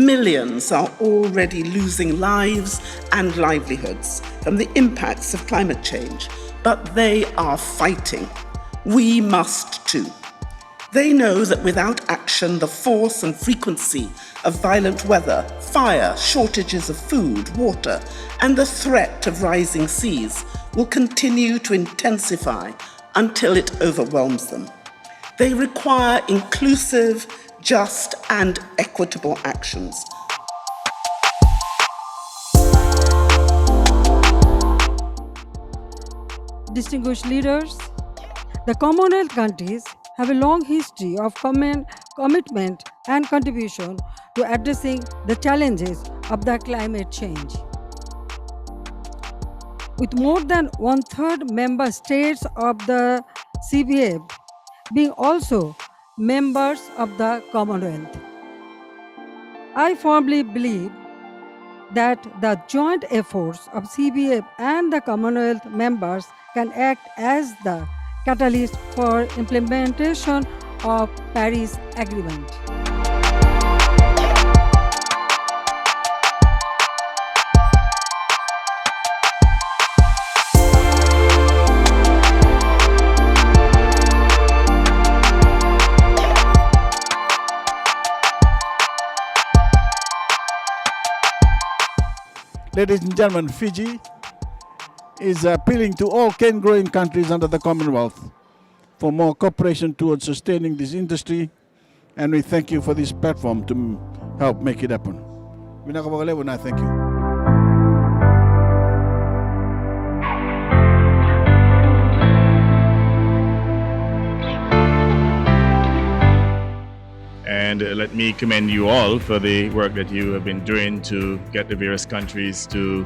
Millions are already losing lives and livelihoods from the impacts of climate change, but they are fighting. We must too. They know that without action, the force and frequency of violent weather, fire, shortages of food, water, and the threat of rising seas will continue to intensify until it overwhelms them. They require inclusive, just, and equitable actions. Distinguished leaders, the Commonwealth countries have a long history of commitment and contribution to addressing the challenges of the climate change. With more than one-third member states of the CBF being also members of the Commonwealth, I firmly believe that the joint efforts of CBF and the Commonwealth members can act as the catalyst for implementation of Paris Agreement. Ladies and gentlemen, Fiji is appealing to all cane-growing countries under the Commonwealth for more cooperation towards sustaining this industry, and we thank you for this platform to help make it happen. I thank you. And let me commend you all for the work that you have been doing to get the various countries to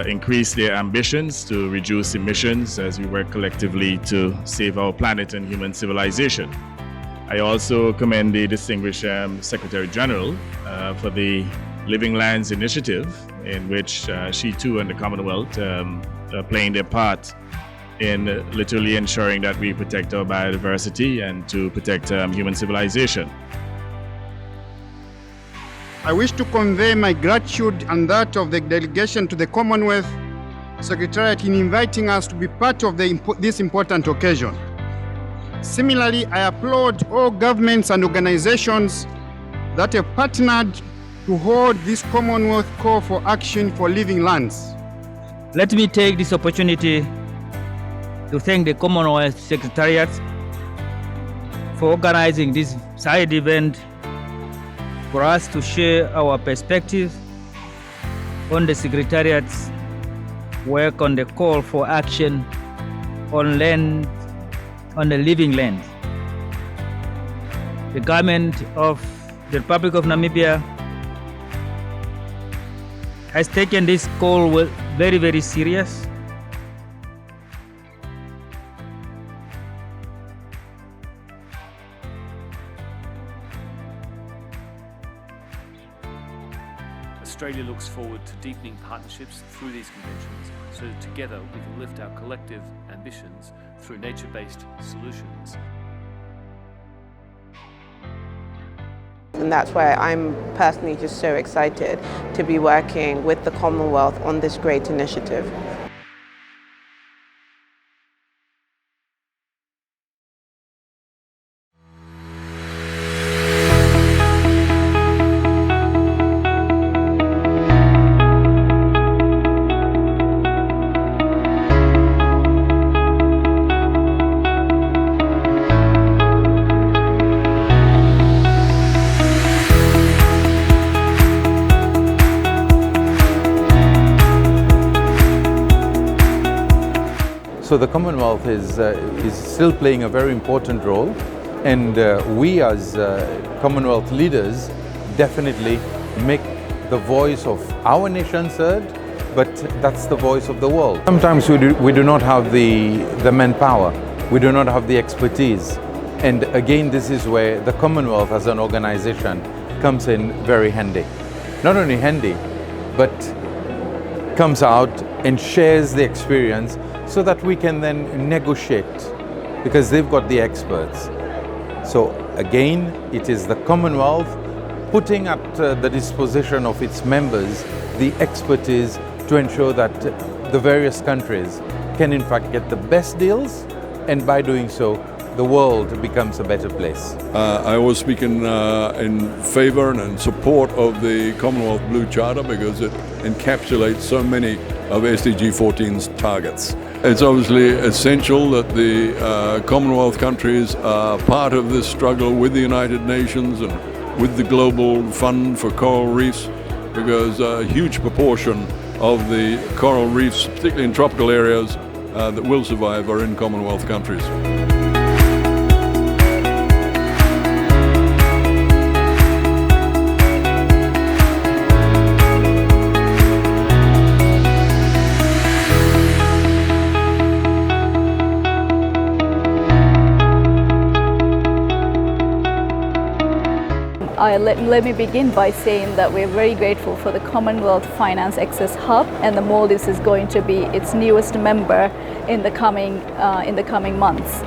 increase their ambitions to reduce emissions as we work collectively to save our planet and human civilization. I also commend the distinguished Secretary General for the Living Lands Initiative, in which she too and the Commonwealth are playing their part in literally ensuring that we protect our biodiversity and to protect human civilization. I wish to convey my gratitude and that of the delegation to the Commonwealth Secretariat in inviting us to be part of this important occasion. Similarly, I applaud all governments and organizations that have partnered to hold this Commonwealth call for action for living lands. Let me take this opportunity to thank the Commonwealth Secretariat for organizing this side event for us to share our perspective on the Secretariat's work on the call for action on land, on the living land. The government of the Republic of Namibia has taken this call very, very serious. Australia looks forward to deepening partnerships through these conventions so that together we can lift our collective ambitions through nature-based solutions. And that's why I'm personally just so excited to be working with the Commonwealth on this great initiative. So the Commonwealth is still playing a very important role, and we as Commonwealth leaders definitely make the voice of our nation heard, but that's the voice of the world. Sometimes we do not have the manpower, we do not have the expertise, and again this is where the Commonwealth as an organization comes in very handy. Not only handy, but comes out and shares the experience so that we can then negotiate, because they've got the experts. So again, it is the Commonwealth putting at the disposition of its members the expertise to ensure that the various countries can in fact get the best deals, and by doing so, the world becomes a better place. I was speaking in favour and in support of the Commonwealth Blue Charter because it encapsulates so many of SDG 14's targets. It's obviously essential that the Commonwealth countries are part of this struggle with the United Nations and with the Global Fund for Coral Reefs, because a huge proportion of the coral reefs, particularly in tropical areas, that will survive are in Commonwealth countries. Let me begin by saying that we're very grateful for the Commonwealth Finance Access Hub, and the Maldives is going to be its newest member in the coming months.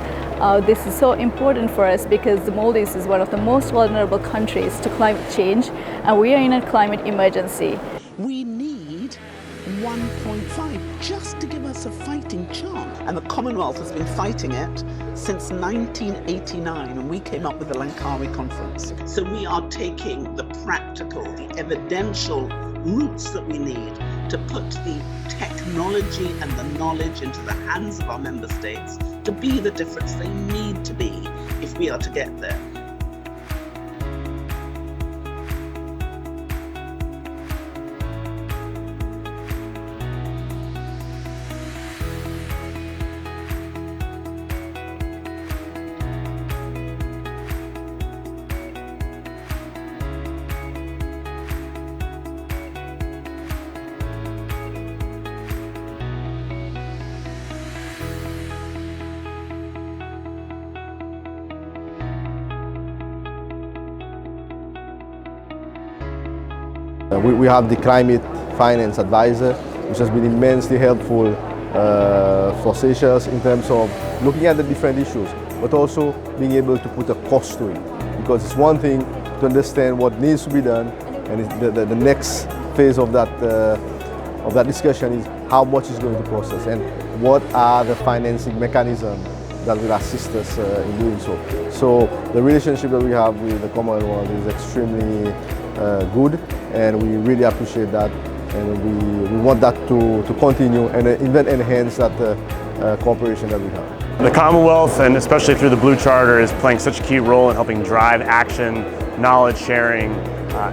This is so important for us because the Maldives is one of the most vulnerable countries to climate change, and we are in a climate emergency. We need 1.5 just to give us a fighting chance. And the Commonwealth has been fighting it since 1989, and we came up with the Langkawi Conference. So we are taking the practical, the evidential routes that we need to put the technology and the knowledge into the hands of our member states to be the difference they need to be if we are to get there. We have the Climate Finance Advisor, which has been immensely helpful for Seychelles in terms of looking at the different issues, but also being able to put a cost to it. Because it's one thing to understand what needs to be done, and the next phase of that discussion is how much is going to cost us and what are the financing mechanisms that will assist us in doing so. So the relationship that we have with the Commonwealth is extremely good, and we really appreciate that, and we want that to continue and even enhance that cooperation that we have. The Commonwealth, and especially through the Blue Charter, is playing such a key role in helping drive action, knowledge sharing,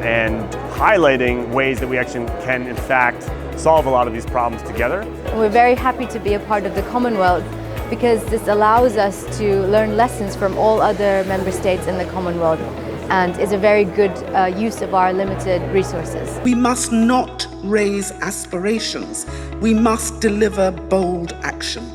and highlighting ways that we actually can in fact solve a lot of these problems together. We're very happy to be a part of the Commonwealth because this allows us to learn lessons from all other member states in the Commonwealth, and is a very good use of our limited resources. We must not raise aspirations. We must deliver bold action.